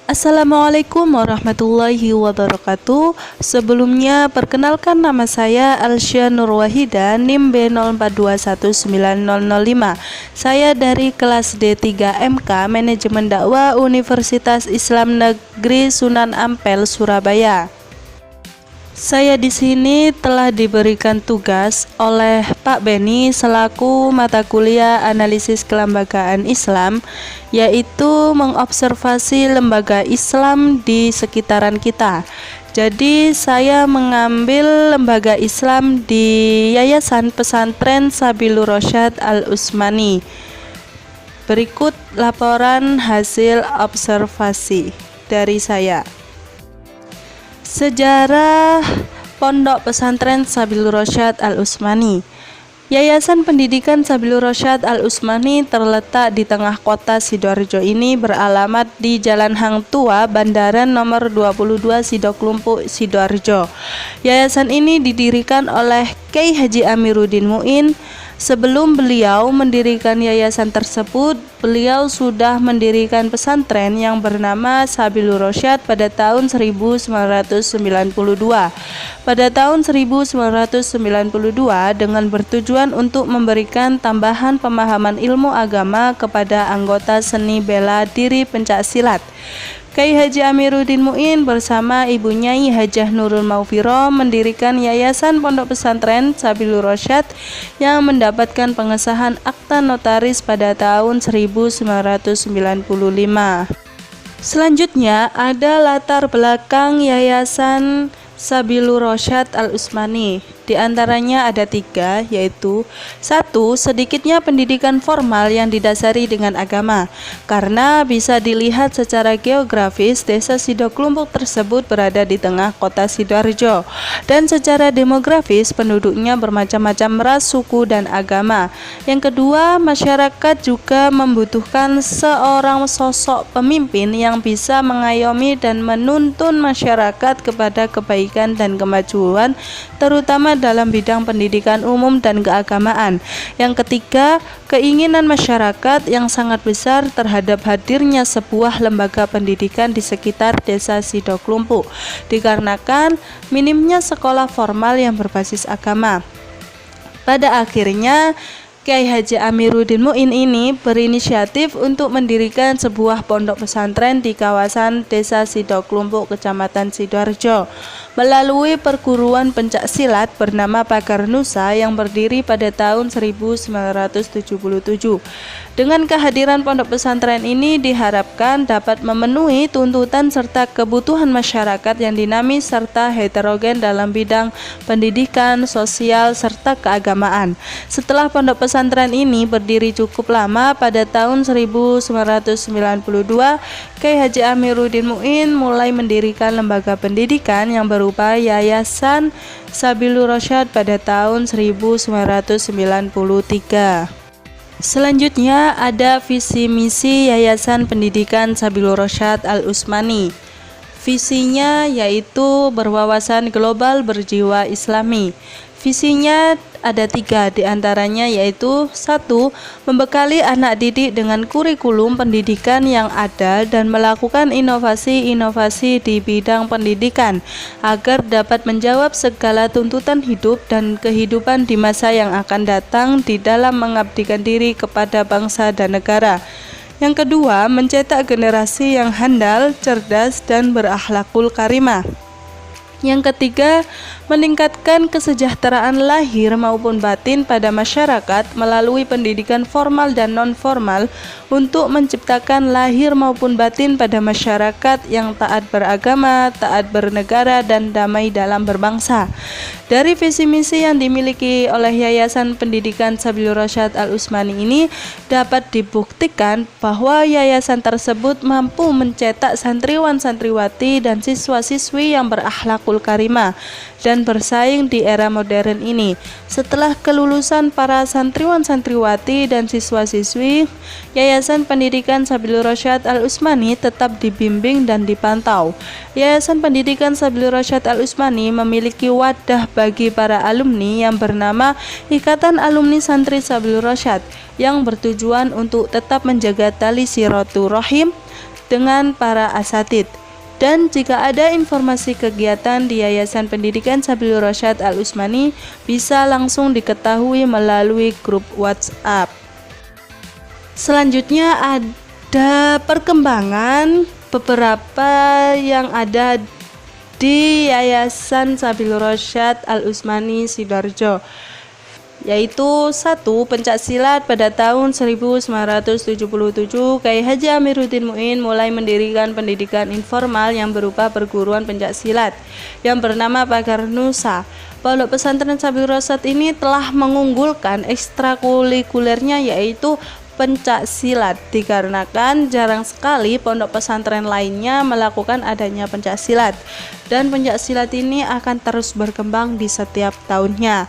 Assalamualaikum warahmatullahi wabarakatuh. Sebelumnya, perkenalkan nama saya Alsya Nurwahida, NIM B04219005. Saya dari kelas D3 MK Manajemen Dakwah Universitas Islam Negeri Sunan Ampel, Surabaya. Saya di sini telah diberikan tugas oleh Pak Beni selaku mata kuliah analisis kelembagaan Islam, yaitu mengobservasi lembaga Islam di sekitaran kita. Jadi saya mengambil lembaga Islam di Yayasan Pesantren Sabilur Rasyad Al-Utsmani. Berikut laporan hasil observasi dari saya. Sejarah Pondok Pesantren Sabilur Rasyad Al-Utsmani. Yayasan Pendidikan Sabilur Rasyad Al-Utsmani terletak di tengah kota Sidoarjo ini beralamat di Jalan Hang Tua, Bandaran nomor 22 Sidoklumpu, Sidoarjo. Yayasan ini didirikan oleh Kyai Haji Amiruddin Muin. Sebelum beliau mendirikan yayasan tersebut, beliau sudah mendirikan pesantren yang bernama Sabilur Rasyad pada tahun 1992. Pada tahun 1992 dengan bertujuan untuk memberikan tambahan pemahaman ilmu agama kepada anggota seni bela diri pencaksilat. Kyai Haji Amiruddin Muin bersama Ibu Nyai Hajah Nurul Maufiroh mendirikan Yayasan Pondok Pesantren Sabilur Rasyad yang mendapatkan pengesahan akta notaris pada tahun 1995. Selanjutnya ada latar belakang Yayasan Sabilur Rasyad Al-Utsmani. Di antaranya ada 3, yaitu 1. Sedikitnya pendidikan formal yang didasari dengan agama. Karena bisa dilihat secara geografis, desa Sidoklumpuk tersebut berada di tengah kota Sidoarjo. Dan secara demografis, penduduknya bermacam-macam ras, suku, dan agama. Yang kedua, masyarakat juga membutuhkan seorang sosok pemimpin yang bisa mengayomi dan menuntun masyarakat kepada kebaikan dan kemajuan, terutama dalam bidang pendidikan umum dan keagamaan. Yang ketiga, keinginan masyarakat yang sangat besar terhadap hadirnya sebuah lembaga pendidikan di sekitar desa Sidoklumpuk, dikarenakan minimnya sekolah formal yang berbasis agama. Pada akhirnya, Kyai Haji Amiruddin Muin ini berinisiatif untuk mendirikan sebuah pondok pesantren di kawasan desa Sidoklumpuk, Kecamatan Sidoarjo, melalui perguruan pencaksilat bernama Pagar Nusa yang berdiri pada tahun 1977. Dengan kehadiran pondok pesantren ini diharapkan dapat memenuhi tuntutan serta kebutuhan masyarakat yang dinamis serta heterogen dalam bidang pendidikan, sosial, serta keagamaan. Setelah pondok pesantren ini berdiri cukup lama, pada tahun 1992, Kyai Haji Amiruddin Muin mulai mendirikan lembaga pendidikan yang berupa Yayasan Sabilur Rasyad pada tahun 1993. Selanjutnya ada visi misi Yayasan Pendidikan Sabilur Rasyad Al-Utsmani. Visinya yaitu berwawasan global, berjiwa Islami. Visinya ada 3, diantaranya yaitu 1. Membekali anak didik dengan kurikulum pendidikan yang ada dan melakukan inovasi-inovasi di bidang pendidikan agar dapat menjawab segala tuntutan hidup dan kehidupan di masa yang akan datang di dalam mengabdikan diri kepada bangsa dan negara. Yang kedua, mencetak generasi yang handal, cerdas, dan berakhlakul karimah. Yang ketiga, meningkatkan kesejahteraan lahir maupun batin pada masyarakat melalui pendidikan formal dan non-formal untuk menciptakan lahir maupun batin pada masyarakat yang taat beragama, taat bernegara, dan damai dalam berbangsa. Dari visi misi yang dimiliki oleh Yayasan Pendidikan Sabilur Rasyad Al-Utsmani ini dapat dibuktikan bahwa yayasan tersebut mampu mencetak santriwan-santriwati dan siswa-siswi yang berakhlakul karimah dan bersaing di era modern ini. Setelah kelulusan para santriwan-santriwati dan siswa-siswi, Yayasan Pendidikan Sabilur Rasyad Al-Utsmani tetap dibimbing dan dipantau. Yayasan Pendidikan Sabilur Rasyad Al-Utsmani memiliki wadah bagi para alumni yang bernama Ikatan Alumni Santri Sabilur Rasyad yang bertujuan untuk tetap menjaga tali silaturahim, dengan para asatidz. Dan jika ada informasi kegiatan di Yayasan Pendidikan Sabilur Rasyad Al-Utsmani, bisa langsung diketahui melalui grup WhatsApp. Selanjutnya ada perkembangan beberapa yang ada di Yayasan Sabilur Rasyad Al-Utsmani Sidoarjo, yaitu 1. Pencak silat. Pada tahun 1977, Kyai Haji Amiruddin Muin mulai mendirikan pendidikan informal yang berupa perguruan pencak silat yang bernama Pagar Nusa. Pondok pesantren Sabilur Rasyad ini telah mengunggulkan ekstrakurikulernya yaitu pencak silat, dikarenakan jarang sekali pondok pesantren lainnya melakukan adanya pencak silat, dan pencak silat ini akan terus berkembang di setiap tahunnya.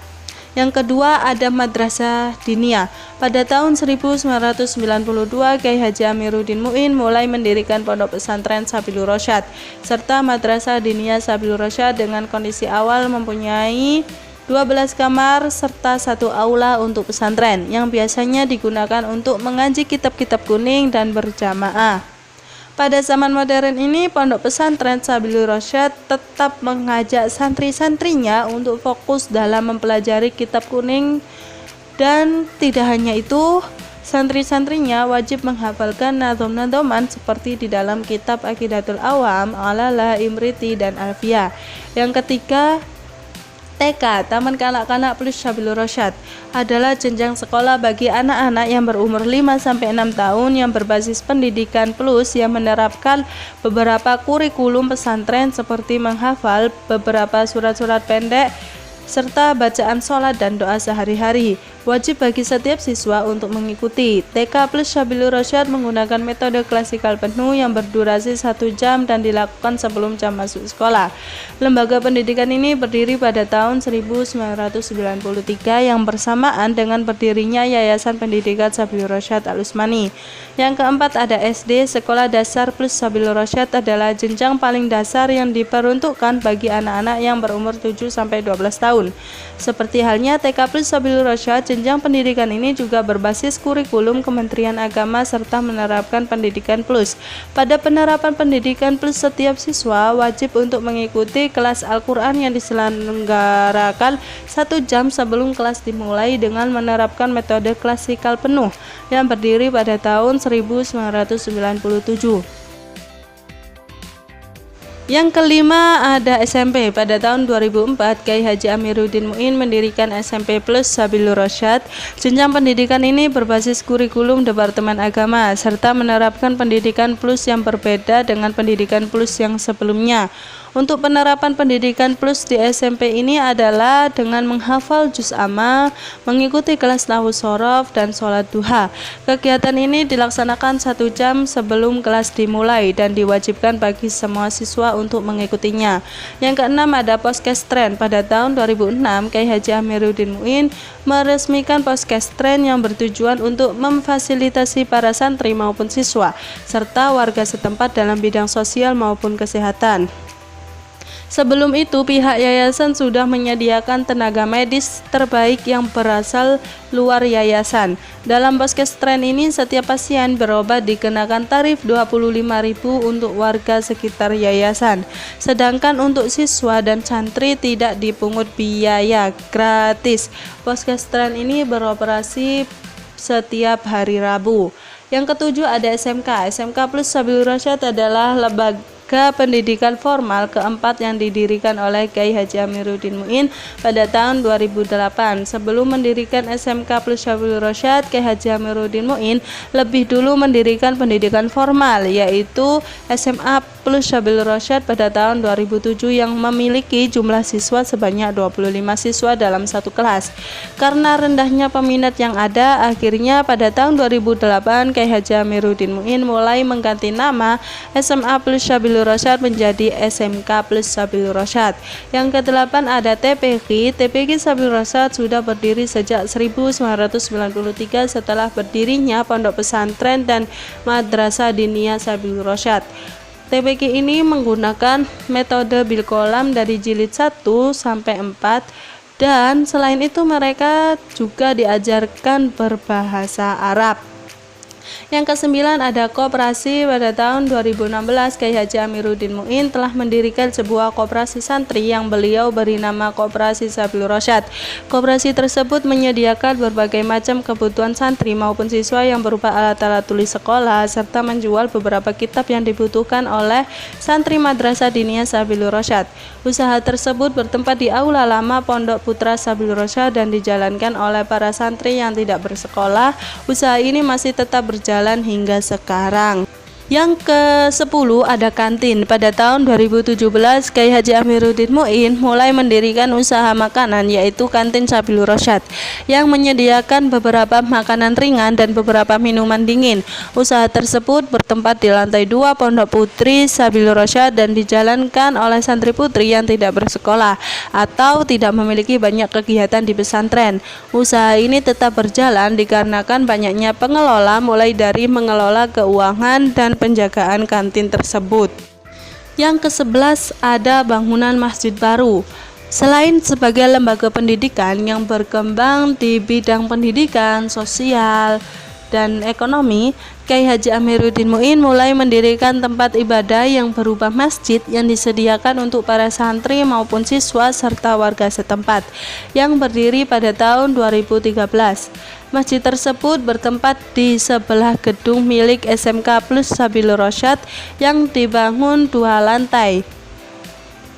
Yang kedua ada Madrasah Diniyah. Pada tahun 1992, Kyai Haji Amiruddin Muin mulai mendirikan pondok pesantren Sabilur Rasyad serta Madrasah Diniyah Sabilur Rasyad dengan kondisi awal mempunyai 12 kamar serta 1 aula untuk pesantren yang biasanya digunakan untuk mengaji kitab-kitab kuning dan berjamaah. Pada zaman modern ini, pondok pesantren Sabilur Rasyad tetap mengajak santri-santrinya untuk fokus dalam mempelajari kitab kuning, dan tidak hanya itu, santri-santrinya wajib menghafalkan nazom-nazoman seperti di dalam kitab Aqidatul Awam, Alala, Imriti, dan Alfiyah. Yang ketiga, TK, Taman Kanak-kanak plus Sabilur Rasyad, adalah jenjang sekolah bagi anak-anak yang berumur 5-6 tahun yang berbasis pendidikan plus yang menerapkan beberapa kurikulum pesantren seperti menghafal beberapa surat-surat pendek serta bacaan sholat dan doa sehari-hari. Wajib bagi setiap siswa untuk mengikuti. TK plus Sabilur Rasyad menggunakan metode klasikal penuh yang berdurasi 1 jam dan dilakukan sebelum jam masuk sekolah. Lembaga pendidikan ini berdiri pada tahun 1993 yang bersamaan dengan berdirinya Yayasan Pendidikan Sabilur Rasyad Al-Utsmani. Yang keempat ada SD. Sekolah dasar plus Sabilur Rasyad adalah jenjang paling dasar yang diperuntukkan bagi anak-anak yang berumur 7-12 tahun. Seperti halnya TK plus Sabilur Rasyad, jenjang pendidikan ini juga berbasis kurikulum Kementerian Agama serta menerapkan pendidikan plus. Pada penerapan pendidikan plus, setiap siswa wajib untuk mengikuti kelas Al-Quran yang diselenggarakan 1 jam sebelum kelas dimulai dengan menerapkan metode klasikal penuh yang berdiri pada tahun 1997. Yang kelima ada SMP. Pada tahun 2004, Kyai Haji Amiruddin Muin mendirikan SMP Plus Sabilur Rasyad. Jenjang pendidikan ini berbasis kurikulum Departemen Agama serta menerapkan pendidikan plus yang berbeda dengan pendidikan plus yang sebelumnya. Untuk penerapan pendidikan plus di SMP ini adalah dengan menghafal juz amma, mengikuti kelas nahwu shorof, dan sholat duha. Kegiatan ini dilaksanakan 1 jam sebelum kelas dimulai dan diwajibkan bagi semua siswa untuk mengikutinya. Yang keenam ada Poskestren. Pada tahun 2006, Kyai Haji Amiruddin Muin meresmikan Poskestren yang bertujuan untuk memfasilitasi para santri maupun siswa serta warga setempat dalam bidang sosial maupun kesehatan. Sebelum itu, pihak yayasan sudah menyediakan tenaga medis terbaik yang berasal luar yayasan. Dalam Poskestren ini, setiap pasien berobat dikenakan tarif 25.000 untuk warga sekitar yayasan. Sedangkan untuk siswa dan santri tidak dipungut biaya, gratis. Poskestren ini beroperasi setiap hari Rabu. Yang ketujuh ada SMK. SMK Plus Sabilur Rasyad adalah lembaga pendidikan formal keempat yang didirikan oleh Kyai Haji Amiruddin Muin pada tahun 2008. Sebelum mendirikan SMK Plus Sabilur Rasyad, Kyai Haji Amiruddin Muin lebih dulu mendirikan pendidikan formal, yaitu SMA Plus Sabilur Rasyad pada tahun 2007 yang memiliki jumlah siswa sebanyak 25 siswa dalam satu kelas. Karena rendahnya peminat yang ada, akhirnya pada tahun 2008 Kyai Haji Amiruddin Muin mulai mengganti nama SMA Plus Sabilur Rasyad menjadi SMK Plus Sabilur Rasyad. Yang ke-8 ada TPQ. TPQ Sabilur Rasyad sudah berdiri sejak 1993 setelah berdirinya Pondok Pesantren dan Madrasah Diniyah Sabilur Rasyad. TPQ ini menggunakan metode bilkolam dari jilid 1 sampai 4, dan selain itu mereka juga diajarkan berbahasa Arab. Yang kesembilan ada koperasi. Pada tahun 2016 Kiai Haji Amiruddin Muin telah mendirikan sebuah koperasi santri yang beliau beri nama Koperasi Sabilur Rasyad. Koperasi tersebut menyediakan berbagai macam kebutuhan santri maupun siswa yang berupa alat-alat tulis sekolah serta menjual beberapa kitab yang dibutuhkan oleh santri Madrasah Diniyah Sabilur Rasyad. Usaha tersebut bertempat di aula lama Pondok Putra Sabilur Rasyad dan dijalankan oleh para santri yang tidak bersekolah. Usaha ini masih tetap berjalan hingga sekarang. Yang ke-10 ada kantin. Pada tahun 2017 Kiai Haji Amiruddin Muin mulai mendirikan usaha makanan yaitu Kantin Sabilur Rasyad yang menyediakan beberapa makanan ringan dan beberapa minuman dingin. Usaha tersebut bertempat di lantai 2 Pondok Putri Sabilur Rasyad dan dijalankan oleh santri putri yang tidak bersekolah atau tidak memiliki banyak kegiatan di pesantren. Usaha ini tetap berjalan dikarenakan banyaknya pengelola, mulai dari mengelola keuangan dan penjagaan kantin tersebut. Yang ke-11 ada bangunan masjid baru. Selain sebagai lembaga pendidikan yang berkembang di bidang pendidikan, sosial, dan ekonomi, Kiai Haji Amiruddin Muin mulai mendirikan tempat ibadah yang berupa masjid yang disediakan untuk para santri maupun siswa serta warga setempat yang berdiri pada tahun 2013. Masjid tersebut bertempat di sebelah gedung milik SMK Plus Sabilur Rasyad yang dibangun 2 lantai.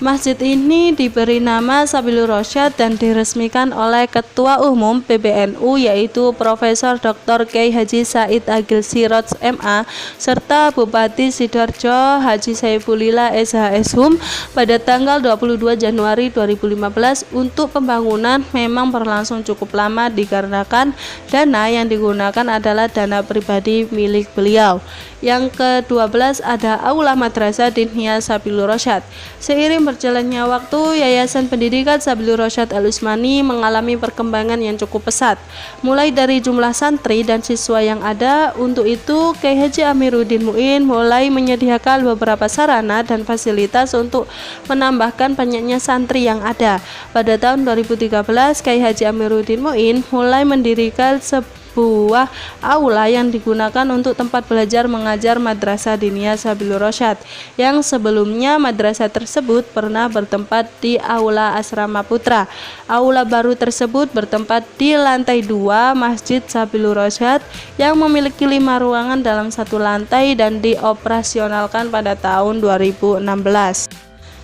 Masjid ini diberi nama Sabilur Rasyad dan diresmikan oleh Ketua Umum PBNU yaitu Profesor Dr. Kiai Haji Said Agil Siroj MA serta Bupati Sidoarjo Haji Saifulillah SHShum pada tanggal 22 Januari 2015. Untuk pembangunan memang berlangsung cukup lama dikarenakan dana yang digunakan adalah dana pribadi milik beliau. Yang ke-12 ada Aula Madrasah Diniyah Sabilur Rasyad. Seiring berjalannya waktu, Yayasan Pendidikan Sabilur Rasyad Al-Utsmani mengalami perkembangan yang cukup pesat, mulai dari jumlah santri dan siswa yang ada. Untuk itu, Kiai Haji Amiruddin Muin mulai menyediakan beberapa sarana dan fasilitas untuk menambahkan banyaknya santri yang ada. Pada tahun 2013, Kiai Haji Amiruddin Muin mulai mendirikan sebuah aula yang digunakan untuk tempat belajar mengajar Madrasah Diniyah Sabilur Rasyad, yang sebelumnya madrasah tersebut pernah bertempat di aula Asrama Putra. Aula baru tersebut bertempat di lantai 2 Masjid Sabilur Rasyad yang memiliki 5 ruangan dalam satu lantai dan dioperasionalkan pada tahun 2016.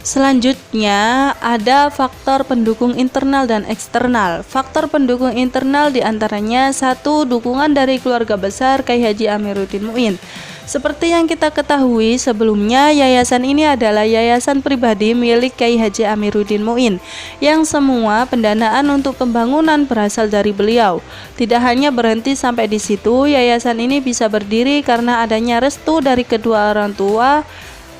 Selanjutnya ada faktor pendukung internal dan eksternal. Faktor pendukung internal diantaranya 1. Dukungan dari keluarga besar Kiai Haji Amiruddin Muin. Seperti yang kita ketahui sebelumnya, yayasan ini adalah yayasan pribadi milik Kiai Haji Amiruddin Muin yang semua pendanaan untuk pembangunan berasal dari beliau. Tidak hanya berhenti sampai di situ, yayasan ini bisa berdiri karena adanya restu dari kedua orang tua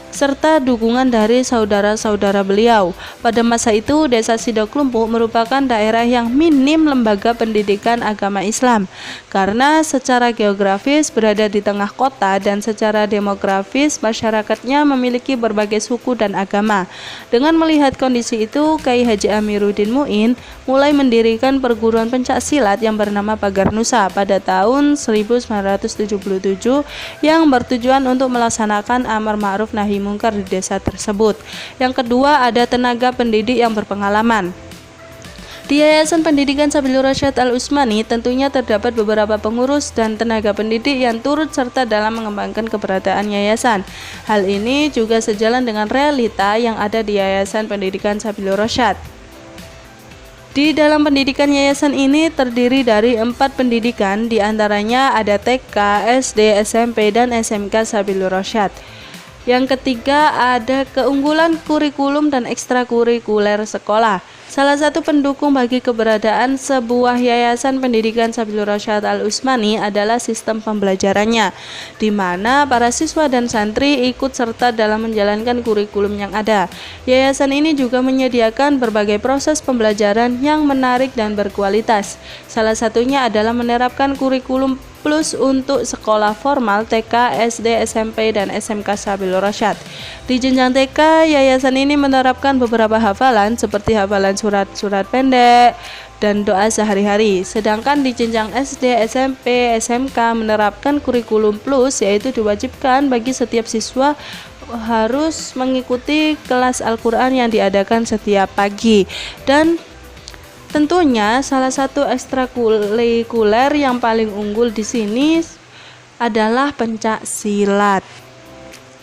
serta dukungan dari saudara-saudara beliau. Pada masa itu, Desa Sidoklumpu merupakan daerah yang minim lembaga pendidikan agama Islam karena secara geografis berada di tengah kota dan secara demografis masyarakatnya memiliki berbagai suku dan agama. Dengan melihat kondisi itu, Kiai Haji Amiruddin Muin mulai mendirikan perguruan pencak silat yang bernama Pagar Nusa pada tahun 1977 yang bertujuan untuk melaksanakan amar ma'ruf nahi mungkar di desa tersebut. Yang kedua ada tenaga pendidik yang berpengalaman. Di Yayasan Pendidikan Sabilur Rasyad Al-Utsmani tentunya terdapat beberapa pengurus dan tenaga pendidik yang turut serta dalam mengembangkan keberadaan yayasan. Hal ini juga sejalan dengan realita yang ada di Yayasan Pendidikan Sabilur Rasyad. Di dalam pendidikan yayasan ini terdiri dari 4 pendidikan, diantaranya ada TK, SD, SMP, dan SMK Sabilur Rasyad. Yang ketiga ada keunggulan kurikulum dan ekstrakurikuler sekolah. Salah satu pendukung bagi keberadaan sebuah yayasan pendidikan Sabilur Rasyad Al-Utsmani adalah sistem pembelajarannya, di mana para siswa dan santri ikut serta dalam menjalankan kurikulum yang ada. Yayasan ini juga menyediakan berbagai proses pembelajaran yang menarik dan berkualitas. Salah satunya adalah menerapkan kurikulum plus untuk sekolah formal TK, SD, SMP, dan SMK Sabilur Rasyad. Di jenjang TK, yayasan ini menerapkan beberapa hafalan seperti hafalan surat-surat pendek, dan doa sehari-hari. Sedangkan di jenjang SD, SMP, SMK menerapkan kurikulum plus, yaitu diwajibkan bagi setiap siswa harus mengikuti kelas Al-Quran yang diadakan setiap pagi. Dan tentunya salah satu ekstrakurikuler yang paling unggul di sini adalah pencak silat.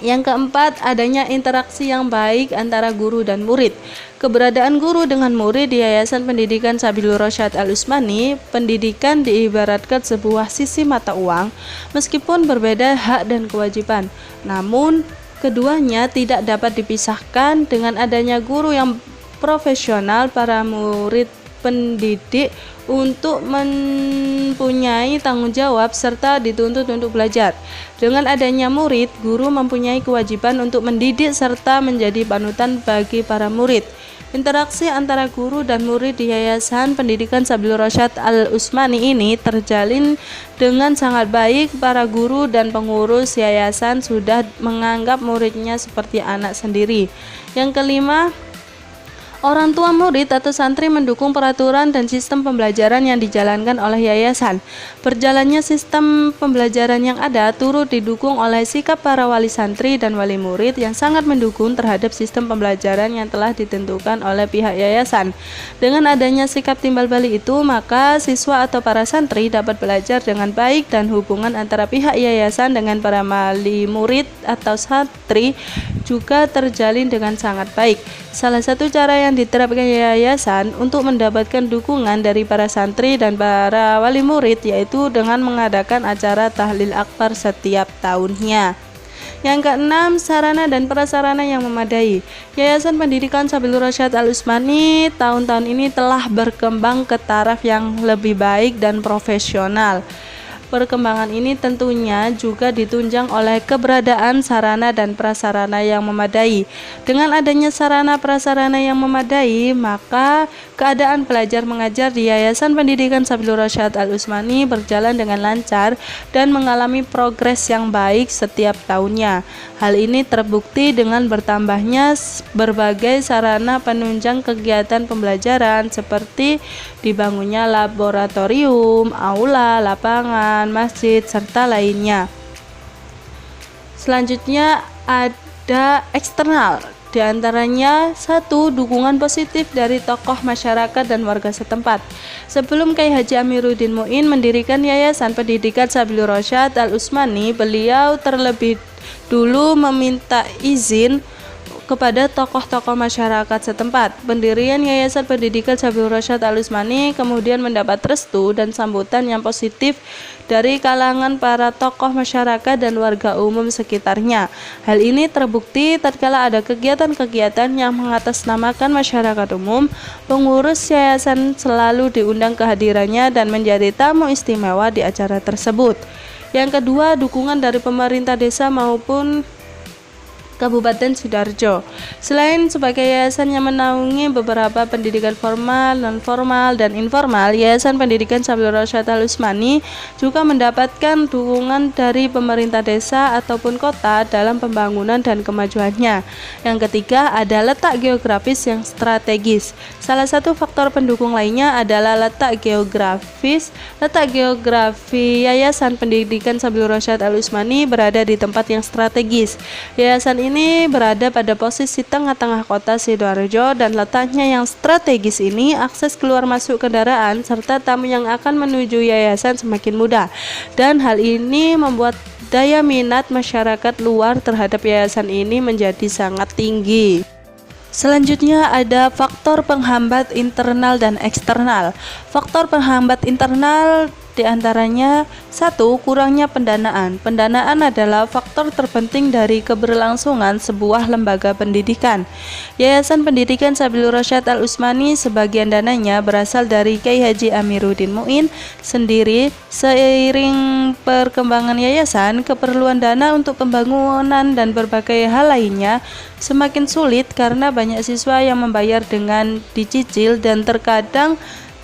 Yang keempat, adanya interaksi yang baik antara guru dan murid. Keberadaan guru dengan murid di Yayasan Pendidikan Sabilur Rasyad Al-Utsmani, pendidikan diibaratkan sebuah sisi mata uang, meskipun berbeda hak dan kewajiban. Namun, keduanya tidak dapat dipisahkan. Dengan adanya guru yang profesional, para murid pendidik untuk mempunyai tanggung jawab serta dituntut untuk belajar. Dengan adanya murid, guru mempunyai kewajiban untuk mendidik serta menjadi panutan bagi para murid. Interaksi antara guru dan murid di Yayasan Pendidikan Sabilur Rasyad Al-Utsmani ini terjalin dengan sangat baik. Para guru dan pengurus yayasan sudah menganggap muridnya seperti anak sendiri. Yang kelima, orang tua murid atau santri mendukung peraturan dan sistem pembelajaran yang dijalankan oleh yayasan. Berjalannya sistem pembelajaran yang ada turut didukung oleh sikap para wali santri dan wali murid yang sangat mendukung terhadap sistem pembelajaran yang telah ditentukan oleh pihak yayasan. Dengan adanya sikap timbal balik itu, maka siswa atau para santri dapat belajar dengan baik dan hubungan antara pihak yayasan dengan para wali murid atau santri juga terjalin dengan sangat baik. Salah satu cara yang diterapkan yayasan untuk mendapatkan dukungan dari para santri dan para wali murid yaitu dengan mengadakan acara tahlil akbar setiap tahunnya. Yang keenam, sarana dan prasarana yang memadai. Yayasan Pendidikan Sabilur Rasyad Al-Utsmani tahun-tahun ini telah berkembang ke taraf yang lebih baik dan profesional. Perkembangan ini tentunya juga ditunjang oleh keberadaan sarana dan prasarana yang memadai. Dengan adanya sarana prasarana yang memadai, maka keadaan belajar mengajar di Yayasan Pendidikan Sabilur Rasyad Al-Utsmani berjalan dengan lancar dan mengalami progres yang baik setiap tahunnya. Hal ini terbukti dengan bertambahnya berbagai sarana penunjang kegiatan pembelajaran seperti dibangunnya laboratorium, aula, lapangan, masjid, serta lainnya. Selanjutnya ada eksternal. Di antaranya, 1. Dukungan positif dari tokoh masyarakat dan warga setempat. Sebelum Kyai Haji Amiruddin Muin mendirikan Yayasan Pendidikan Sabilur Rasyad Al-Utsmani, beliau terlebih dulu meminta izin kepada tokoh-tokoh masyarakat setempat. Pendirian Yayasan Pendidikan Sabilur Rasyad Al-Utsmani kemudian mendapat restu dan sambutan yang positif dari kalangan para tokoh masyarakat dan warga umum sekitarnya. Hal ini terbukti tatkala ada kegiatan-kegiatan yang mengatasnamakan masyarakat umum, pengurus yayasan selalu diundang kehadirannya dan menjadi tamu istimewa di acara tersebut. Yang kedua, dukungan dari pemerintah desa maupun Kabupaten Sidoarjo. Selain sebagai yayasan yang menaungi beberapa pendidikan formal, non-formal, dan informal, Yayasan Pendidikan Sabilur Rasyad Al-Utsmani juga mendapatkan dukungan dari pemerintah desa ataupun kota dalam pembangunan dan kemajuannya. Yang ketiga, ada letak geografis yang strategis. Salah satu faktor pendukung lainnya adalah letak geografis. Letak geografi Yayasan Pendidikan Sabilur Rasyad Al-Utsmani berada di tempat yang strategis. Yayasan ini berada pada posisi tengah-tengah kota Sidoarjo dan letaknya yang strategis ini akses keluar masuk kendaraan serta tamu yang akan menuju yayasan semakin mudah, dan hal ini membuat daya minat masyarakat luar terhadap yayasan ini menjadi sangat tinggi. Selanjutnya ada faktor penghambat internal dan eksternal. Faktor penghambat internal diantaranya 1. Kurangnya pendanaan. Pendanaan adalah faktor terpenting dari keberlangsungan sebuah lembaga pendidikan. Yayasan Pendidikan Sabilur Rasyad Al-Utsmani sebagian dananya berasal dari Kyai Haji Amiruddin Muin sendiri. Seiring perkembangan yayasan, keperluan dana untuk pembangunan dan berbagai hal lainnya semakin sulit karena banyak siswa yang membayar dengan dicicil dan terkadang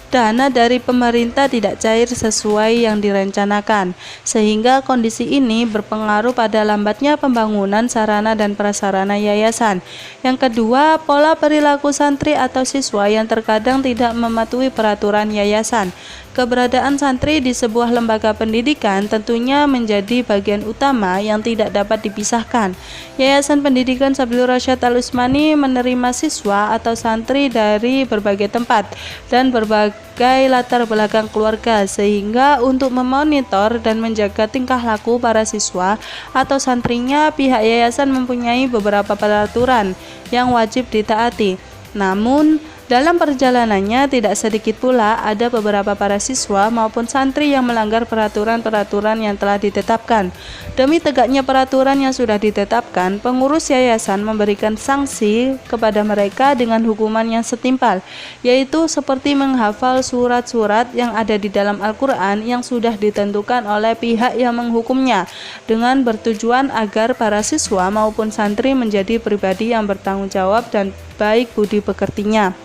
dana dari pemerintah tidak cair sesuai yang direncanakan, sehingga kondisi ini berpengaruh pada lambatnya pembangunan sarana dan prasarana yayasan. Yang kedua, pola perilaku santri atau siswa yang terkadang tidak mematuhi peraturan yayasan. Keberadaan santri di sebuah lembaga pendidikan tentunya menjadi bagian utama yang tidak dapat dipisahkan. Yayasan Pendidikan Sabilur Rasyad Al-Utsmani menerima siswa atau santri dari berbagai tempat dan berbagai latar belakang keluarga, sehingga untuk memonitor dan menjaga tingkah laku para siswa atau santrinya, pihak yayasan mempunyai beberapa peraturan yang wajib ditaati. Namun, dalam perjalanannya tidak sedikit pula ada beberapa para siswa maupun santri yang melanggar peraturan-peraturan yang telah ditetapkan. Demi tegaknya peraturan yang sudah ditetapkan, pengurus yayasan memberikan sanksi kepada mereka dengan hukuman yang setimpal, yaitu seperti menghafal surat-surat yang ada di dalam Al-Quran yang sudah ditentukan oleh pihak yang menghukumnya, dengan bertujuan agar para siswa maupun santri menjadi pribadi yang bertanggung jawab dan baik budi pekertinya.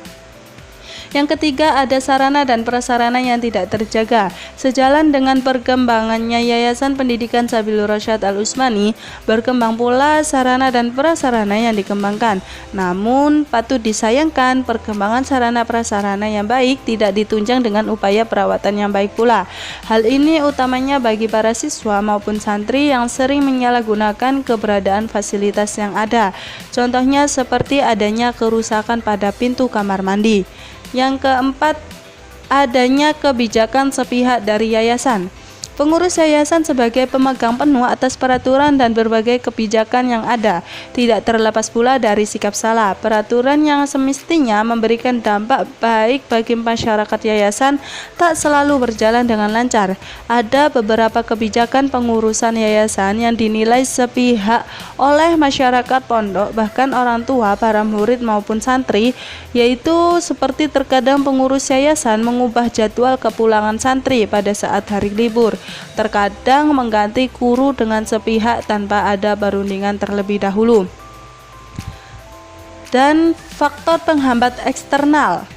Yang ketiga, ada sarana dan prasarana yang tidak terjaga. Sejalan dengan perkembangannya Yayasan Pendidikan Sabilur Rasyad Al-Utsmani, berkembang pula sarana dan prasarana yang dikembangkan. Namun, patut disayangkan perkembangan sarana prasarana yang baik tidak ditunjang dengan upaya perawatan yang baik pula. Hal ini utamanya bagi para siswa maupun santri yang sering menyalahgunakan keberadaan fasilitas yang ada. Contohnya seperti adanya kerusakan pada pintu kamar mandi. Yang keempat, adanya kebijakan sepihak dari yayasan. Pengurus yayasan sebagai pemegang penuh atas peraturan dan berbagai kebijakan yang ada, tidak terlepas pula dari sikap salah. Peraturan yang semestinya memberikan dampak baik bagi masyarakat yayasan tak selalu berjalan dengan lancar. Ada beberapa kebijakan pengurusan yayasan yang dinilai sepihak oleh masyarakat pondok, bahkan orang tua, para murid maupun santri, yaitu seperti terkadang pengurus yayasan mengubah jadwal kepulangan santri pada saat hari libur, terkadang mengganti guru dengan sepihak tanpa ada perundingan terlebih dahulu. Dan faktor penghambat eksternal,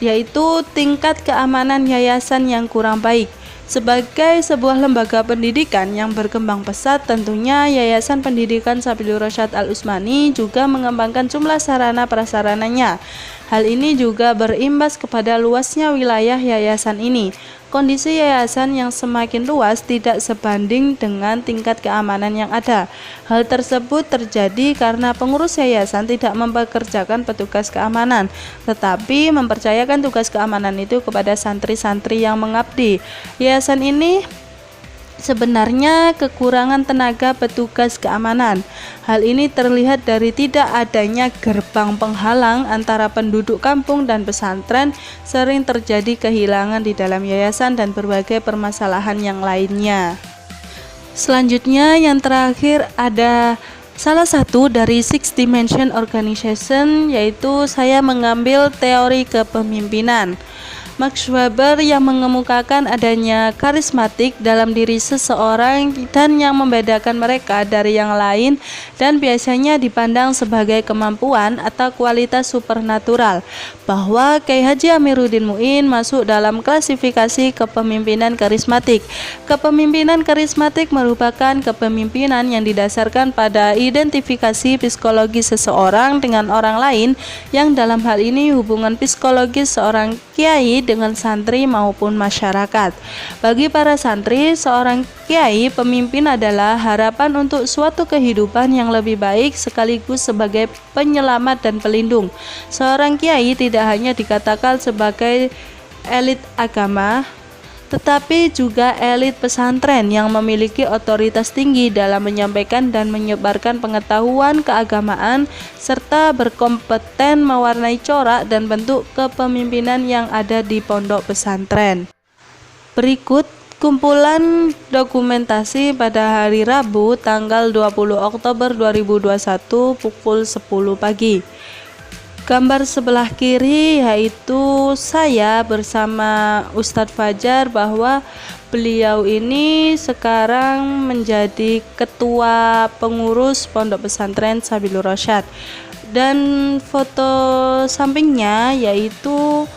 yaitu tingkat keamanan yayasan yang kurang baik. Sebagai sebuah lembaga pendidikan yang berkembang pesat, tentunya Yayasan Pendidikan Sabilur Rasyad Al-Utsmani juga mengembangkan jumlah sarana prasarananya. Hal ini juga berimbas kepada luasnya wilayah yayasan ini. Kondisi yayasan yang semakin luas tidak sebanding dengan tingkat keamanan yang ada. Hal tersebut terjadi karena pengurus yayasan tidak mempekerjakan petugas keamanan, tetapi mempercayakan tugas keamanan itu kepada santri-santri yang mengabdi. Yayasan ini sebenarnya kekurangan tenaga petugas keamanan. Hal ini terlihat dari tidak adanya gerbang penghalang antara penduduk kampung dan pesantren, sering terjadi kehilangan di dalam yayasan dan berbagai permasalahan yang lainnya. Selanjutnya yang terakhir ada salah satu dari Six Dimension Organization, yaitu saya mengambil teori kepemimpinan. Max Weber yang mengemukakan adanya karismatik dalam diri seseorang dan yang membedakan mereka dari yang lain dan biasanya dipandang sebagai kemampuan atau kualitas supernatural, bahwa Kiai Haji Amiruddin Muin masuk dalam klasifikasi kepemimpinan karismatik. Kepemimpinan karismatik merupakan kepemimpinan yang didasarkan pada identifikasi psikologi seseorang dengan orang lain, yang dalam hal ini hubungan psikologis seorang kiai dengan santri maupun masyarakat. Bagi para santri, seorang kiai pemimpin adalah harapan untuk suatu kehidupan yang lebih baik sekaligus sebagai penyelamat dan pelindung. Seorang kiai tidak hanya dikatakan sebagai elit agama, tetapi juga elit pesantren yang memiliki otoritas tinggi dalam menyampaikan dan menyebarkan pengetahuan keagamaan serta berkompeten mewarnai corak dan bentuk kepemimpinan yang ada di pondok pesantren. Berikut kumpulan dokumentasi pada hari Rabu tanggal 20 Oktober 2021 pukul 10 pagi. Gambar sebelah kiri yaitu saya bersama Ustadz Fajar, bahwa beliau ini sekarang menjadi ketua pengurus Pondok Pesantren Sabilur Rasyad. Dan foto sampingnya yaitu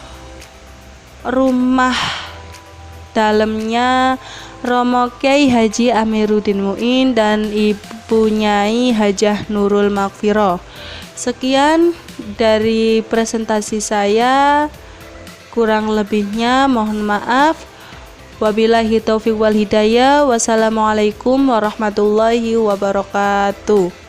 rumah dalamnya Romo Kyai Haji Amiruddin Muin dan Ibu Nyai Hajah Nurul Magfiro. Sekian dari presentasi saya, kurang lebihnya mohon maaf. Wabillahi taufiq wal hidayah. Wassalamualaikum warahmatullahi wabarakatuh.